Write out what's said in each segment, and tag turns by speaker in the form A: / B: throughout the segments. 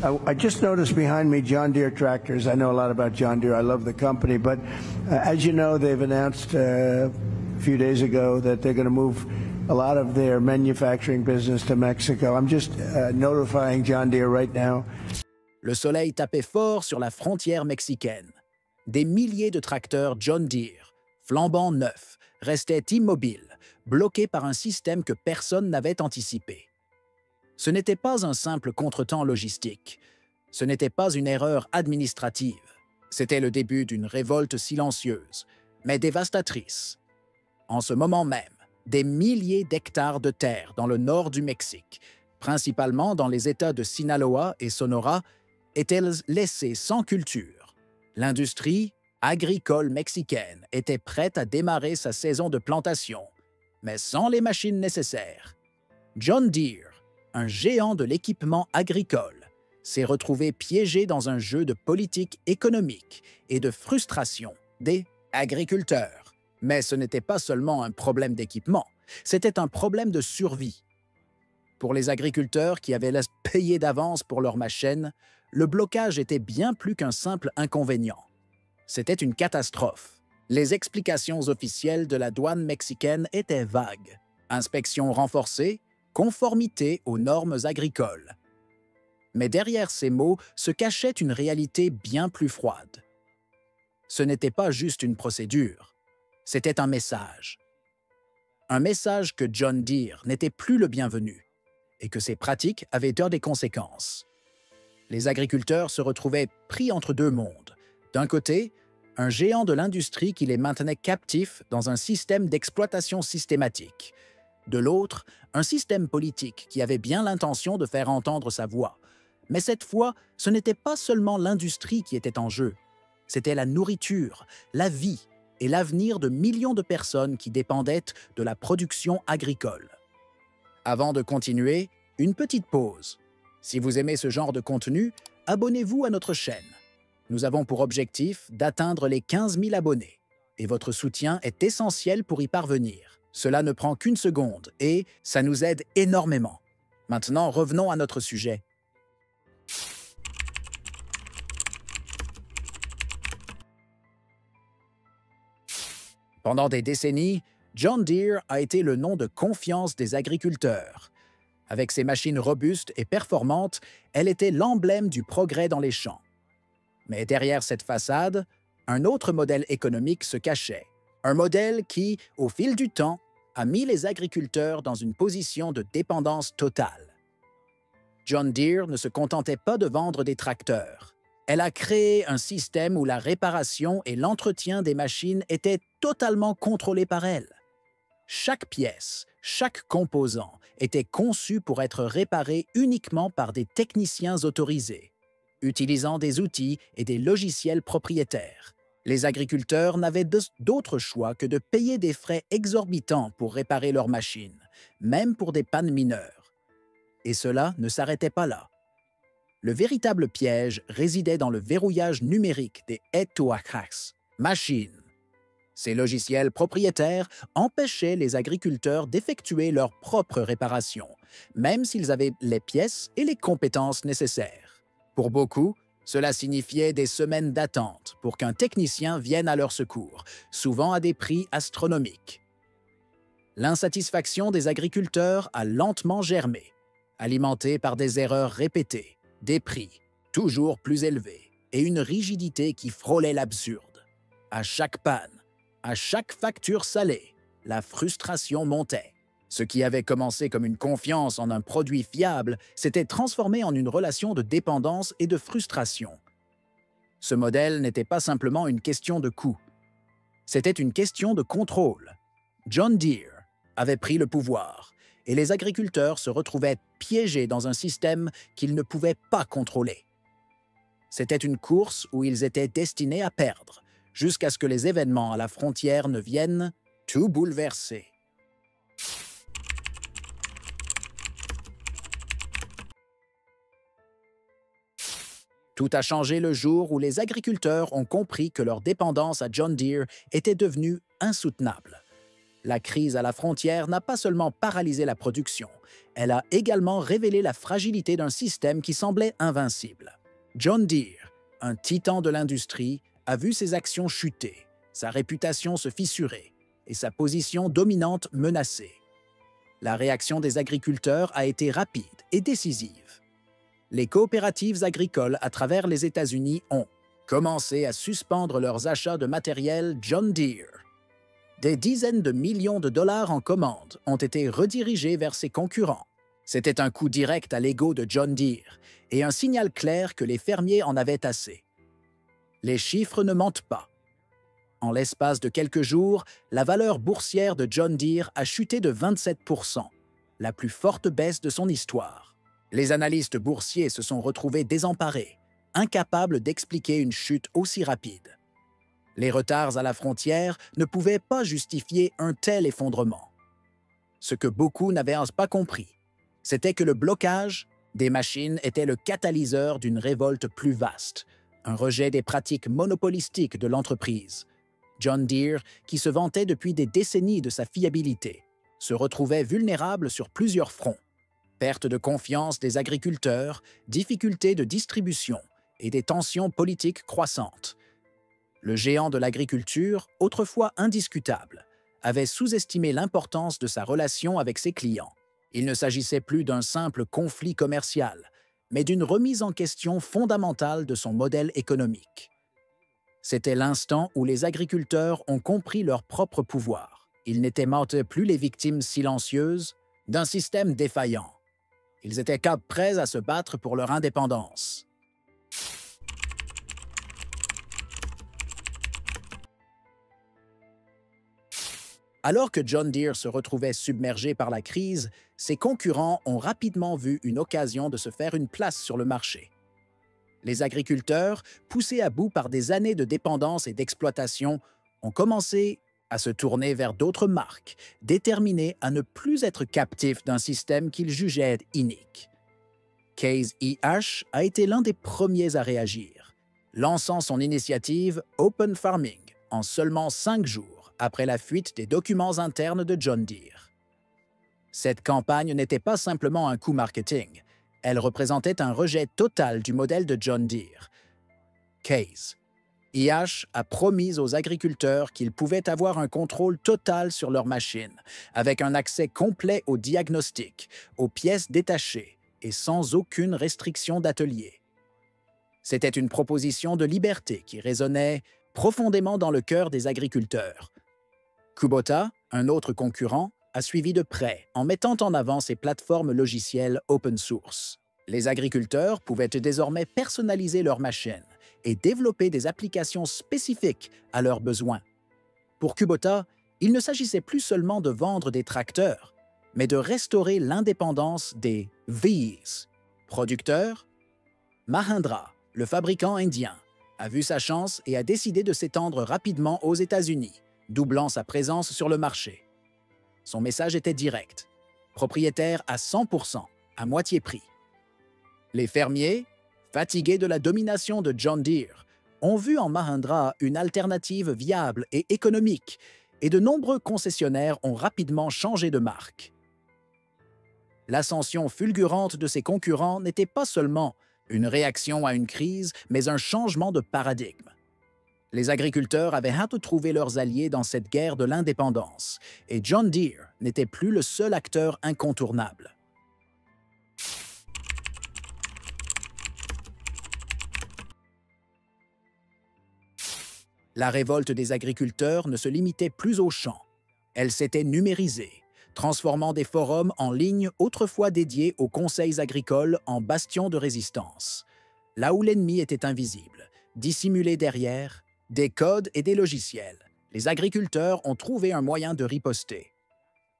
A: I just noticed behind me John Deere tractors. I know a lot about John Deere. I love the company. But as you know, they've announced a few days ago that they're going to move a lot of their manufacturing business to Mexico. I'm just notifying John Deere right now.
B: Le soleil tapait fort sur la frontière mexicaine. Des milliers de tracteurs John Deere, flambant neufs, restaient immobiles, bloqués par un système que personne n'avait anticipé. Ce n'était pas un simple contretemps logistique. Ce n'était pas une erreur administrative. C'était le début d'une révolte silencieuse, mais dévastatrice. En ce moment même, des milliers d'hectares de terre dans le nord du Mexique, principalement dans les États de Sinaloa et Sonora, étaient laissés sans culture. L'industrie agricole mexicaine était prête à démarrer sa saison de plantation, mais sans les machines nécessaires. John Deere, un géant de l'équipement agricole, s'est retrouvé piégé dans un jeu de politique économique et de frustration des agriculteurs. Mais ce n'était pas seulement un problème d'équipement, c'était un problème de survie. Pour les agriculteurs qui avaient payé d'avance pour leurs machines, le blocage était bien plus qu'un simple inconvénient. C'était une catastrophe. Les explications officielles de la douane mexicaine étaient vagues. Inspection renforcée, conformité aux normes agricoles. Mais derrière ces mots se cachait une réalité bien plus froide. Ce n'était pas juste une procédure, c'était un message. Un message que John Deere n'était plus le bienvenu et que ses pratiques avaient eu des conséquences. Les agriculteurs se retrouvaient pris entre deux mondes. D'un côté, un géant de l'industrie qui les maintenait captifs dans un système d'exploitation systématique. De l'autre, un système politique qui avait bien l'intention de faire entendre sa voix. Mais cette fois, ce n'était pas seulement l'industrie qui était en jeu. C'était la nourriture, la vie et l'avenir de millions de personnes qui dépendaient de la production agricole. Avant de continuer, une petite pause. Si vous aimez ce genre de contenu, abonnez-vous à notre chaîne. Nous avons pour objectif d'atteindre les 15 000 abonnés et votre soutien est essentiel pour y parvenir. Cela ne prend qu'une seconde et ça nous aide énormément. Maintenant, revenons à notre sujet. Pendant des décennies, John Deere a été le nom de confiance des agriculteurs. Avec ses machines robustes et performantes, elle était l'emblème du progrès dans les champs. Mais derrière cette façade, un autre modèle économique se cachait. Un modèle qui, au fil du temps, a mis les agriculteurs dans une position de dépendance totale. John Deere ne se contentait pas de vendre des tracteurs. Elle a créé un système où la réparation et l'entretien des machines étaient totalement contrôlés par elle. Chaque pièce, chaque composant était conçu pour être réparé uniquement par des techniciens autorisés, utilisant des outils et des logiciels propriétaires. Les agriculteurs n'avaient d'autre choix que de payer des frais exorbitants pour réparer leurs machines, même pour des pannes mineures. Et cela ne s'arrêtait pas là. Le véritable piège résidait dans le verrouillage numérique des Etuajas, machines. Ces logiciels propriétaires empêchaient les agriculteurs d'effectuer leurs propres réparations, même s'ils avaient les pièces et les compétences nécessaires. Pour beaucoup, cela signifiait des semaines d'attente pour qu'un technicien vienne à leur secours, souvent à des prix astronomiques. L'insatisfaction des agriculteurs a lentement germé, alimentée par des erreurs répétées, des prix toujours plus élevés et une rigidité qui frôlait l'absurde. À chaque panne, à chaque facture salée, la frustration montait. Ce qui avait commencé comme une confiance en un produit fiable s'était transformé en une relation de dépendance et de frustration. Ce modèle n'était pas simplement une question de coût. C'était une question de contrôle. John Deere avait pris le pouvoir et les agriculteurs se retrouvaient piégés dans un système qu'ils ne pouvaient pas contrôler. C'était une course où ils étaient destinés à perdre, jusqu'à ce que les événements à la frontière ne viennent tout bouleverser. Tout a changé le jour où les agriculteurs ont compris que leur dépendance à John Deere était devenue insoutenable. La crise à la frontière n'a pas seulement paralysé la production, elle a également révélé la fragilité d'un système qui semblait invincible. John Deere, un titan de l'industrie, a vu ses actions chuter, sa réputation se fissurer et sa position dominante menacée. La réaction des agriculteurs a été rapide et décisive. Les coopératives agricoles à travers les États-Unis ont commencé à suspendre leurs achats de matériel John Deere. Des dizaines de millions de dollars en commandes ont été redirigés vers ses concurrents. C'était un coup direct à l'ego de John Deere et un signal clair que les fermiers en avaient assez. Les chiffres ne mentent pas. En l'espace de quelques jours, la valeur boursière de John Deere a chuté de 27%, la plus forte baisse de son histoire. Les analystes boursiers se sont retrouvés désemparés, incapables d'expliquer une chute aussi rapide. Les retards à la frontière ne pouvaient pas justifier un tel effondrement. Ce que beaucoup n'avaient pas compris, c'était que le blocage des machines était le catalyseur d'une révolte plus vaste, un rejet des pratiques monopolistiques de l'entreprise. John Deere, qui se vantait depuis des décennies de sa fiabilité, se retrouvait vulnérable sur plusieurs fronts. Perte de confiance des agriculteurs, difficultés de distribution et des tensions politiques croissantes. Le géant de l'agriculture, autrefois indiscutable, avait sous-estimé l'importance de sa relation avec ses clients. Il ne s'agissait plus d'un simple conflit commercial, mais d'une remise en question fondamentale de son modèle économique. C'était l'instant où les agriculteurs ont compris leur propre pouvoir. Ils n'étaient plus les victimes silencieuses d'un système défaillant. Ils étaient prêts à se battre pour leur indépendance. Alors que John Deere se retrouvait submergé par la crise, ses concurrents ont rapidement vu une occasion de se faire une place sur le marché. Les agriculteurs, poussés à bout par des années de dépendance et d'exploitation, ont commencé à se tourner vers d'autres marques, déterminés à ne plus être captifs d'un système qu'ils jugeaient inique. Case IH a été l'un des premiers à réagir, lançant son initiative Open Farming en seulement 5 jours après la fuite des documents internes de John Deere. Cette campagne n'était pas simplement un coup marketing, elle représentait un rejet total du modèle de John Deere. Case IH a promis aux agriculteurs qu'ils pouvaient avoir un contrôle total sur leurs machines, avec un accès complet aux diagnostics, aux pièces détachées et sans aucune restriction d'atelier. C'était une proposition de liberté qui résonnait profondément dans le cœur des agriculteurs. Kubota, un autre concurrent, a suivi de près en mettant en avant ses plateformes logicielles open source. Les agriculteurs pouvaient désormais personnaliser leurs machines et développer des applications spécifiques à leurs besoins. Pour Kubota, il ne s'agissait plus seulement de vendre des tracteurs, mais de restaurer l'indépendance des V's. Producteurs, Mahindra, le fabricant indien, a vu sa chance et a décidé de s'étendre rapidement aux États-Unis, doublant sa présence sur le marché. Son message était direct, propriétaire à 100%, à moitié prix. Les fermiers, fatigués de la domination de John Deere, ont vu en Mahindra une alternative viable et économique, et de nombreux concessionnaires ont rapidement changé de marque. L'ascension fulgurante de ses concurrents n'était pas seulement une réaction à une crise, mais un changement de paradigme. Les agriculteurs avaient hâte de trouver leurs alliés dans cette guerre de l'indépendance, et John Deere n'était plus le seul acteur incontournable. La révolte des agriculteurs ne se limitait plus aux champs. Elle s'était numérisée, transformant des forums en ligne autrefois dédiés aux conseils agricoles en bastions de résistance. Là où l'ennemi était invisible, dissimulé derrière des codes et des logiciels, les agriculteurs ont trouvé un moyen de riposter.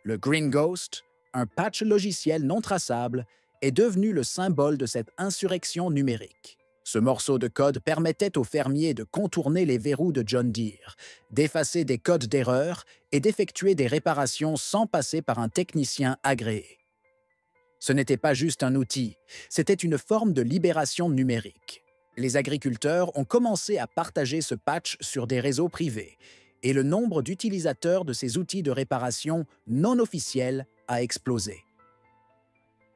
B: Le Green Ghost, un patch logiciel non traçable, est devenu le symbole de cette insurrection numérique. Ce morceau de code permettait aux fermiers de contourner les verrous de John Deere, d'effacer des codes d'erreur et d'effectuer des réparations sans passer par un technicien agréé. Ce n'était pas juste un outil, c'était une forme de libération numérique. Les agriculteurs ont commencé à partager ce patch sur des réseaux privés, et le nombre d'utilisateurs de ces outils de réparation non officiels a explosé.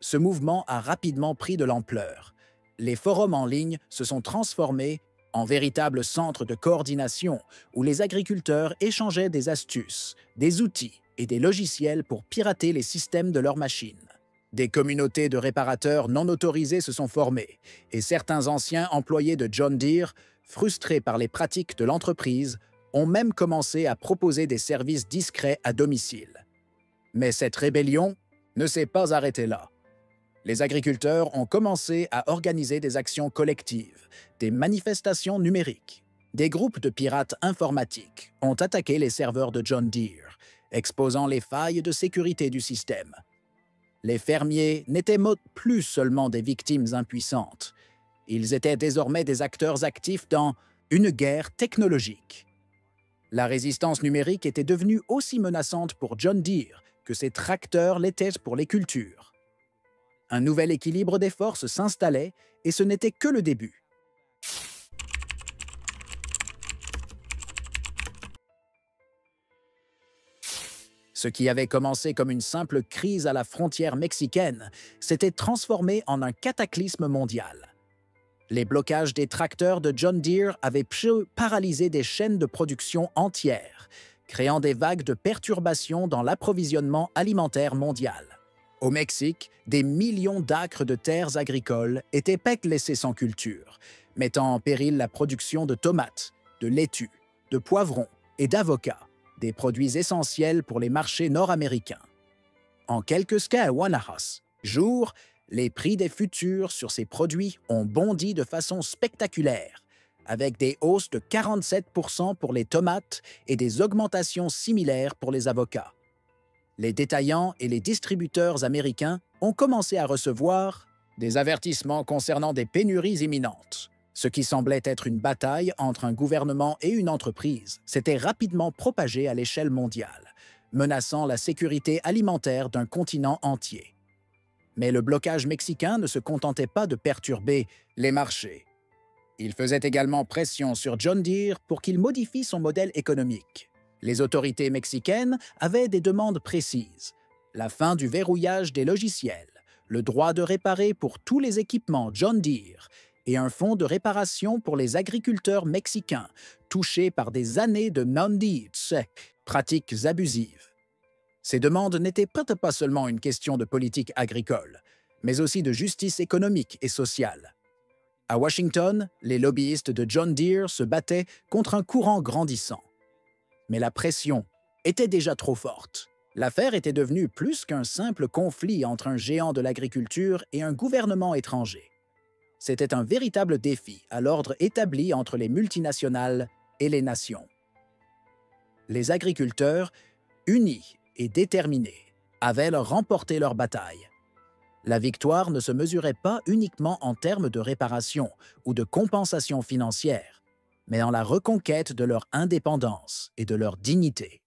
B: Ce mouvement a rapidement pris de l'ampleur. Les forums en ligne se sont transformés en véritables centres de coordination où les agriculteurs échangeaient des astuces, des outils et des logiciels pour pirater les systèmes de leurs machines. Des communautés de réparateurs non autorisés se sont formées et certains anciens employés de John Deere, frustrés par les pratiques de l'entreprise, ont même commencé à proposer des services discrets à domicile. Mais cette rébellion ne s'est pas arrêtée là. Les agriculteurs ont commencé à organiser des actions collectives, des manifestations numériques. Des groupes de pirates informatiques ont attaqué les serveurs de John Deere, exposant les failles de sécurité du système. Les fermiers n'étaient plus seulement des victimes impuissantes. Ils étaient désormais des acteurs actifs dans une guerre technologique. La résistance numérique était devenue aussi menaçante pour John Deere que ses tracteurs l'étaient pour les cultures. Un nouvel équilibre des forces s'installait et ce n'était que le début. Ce qui avait commencé comme une simple crise à la frontière mexicaine s'était transformé en un cataclysme mondial. Les blocages des tracteurs de John Deere avaient paralysé des chaînes de production entières, créant des vagues de perturbations dans l'approvisionnement alimentaire mondial. Au Mexique, des millions d'acres de terres agricoles étaient laissés sans culture, mettant en péril la production de tomates, de laitues, de poivrons et d'avocats, des produits essentiels pour les marchés nord-américains. En quelques Guanajuato, jour, les prix des futurs sur ces produits ont bondi de façon spectaculaire, avec des hausses de 47% pour les tomates et des augmentations similaires pour les avocats. Les détaillants et les distributeurs américains ont commencé à recevoir des avertissements concernant des pénuries imminentes. Ce qui semblait être une bataille entre un gouvernement et une entreprise s'était rapidement propagé à l'échelle mondiale, menaçant la sécurité alimentaire d'un continent entier. Mais le blocage mexicain ne se contentait pas de perturber les marchés. Il faisait également pression sur John Deere pour qu'il modifie son modèle économique. Les autorités mexicaines avaient des demandes précises: la fin du verrouillage des logiciels, le droit de réparer pour tous les équipements John Deere et un fonds de réparation pour les agriculteurs mexicains touchés par des années de non-dits, pratiques abusives. Ces demandes n'étaient pas seulement une question de politique agricole, mais aussi de justice économique et sociale. À Washington, les lobbyistes de John Deere se battaient contre un courant grandissant. Mais la pression était déjà trop forte. L'affaire était devenue plus qu'un simple conflit entre un géant de l'agriculture et un gouvernement étranger. C'était un véritable défi à l'ordre établi entre les multinationales et les nations. Les agriculteurs, unis et déterminés, avaient remporté leur bataille. La victoire ne se mesurait pas uniquement en termes de réparation ou de compensation financière, mais en la reconquête de leur indépendance et de leur dignité.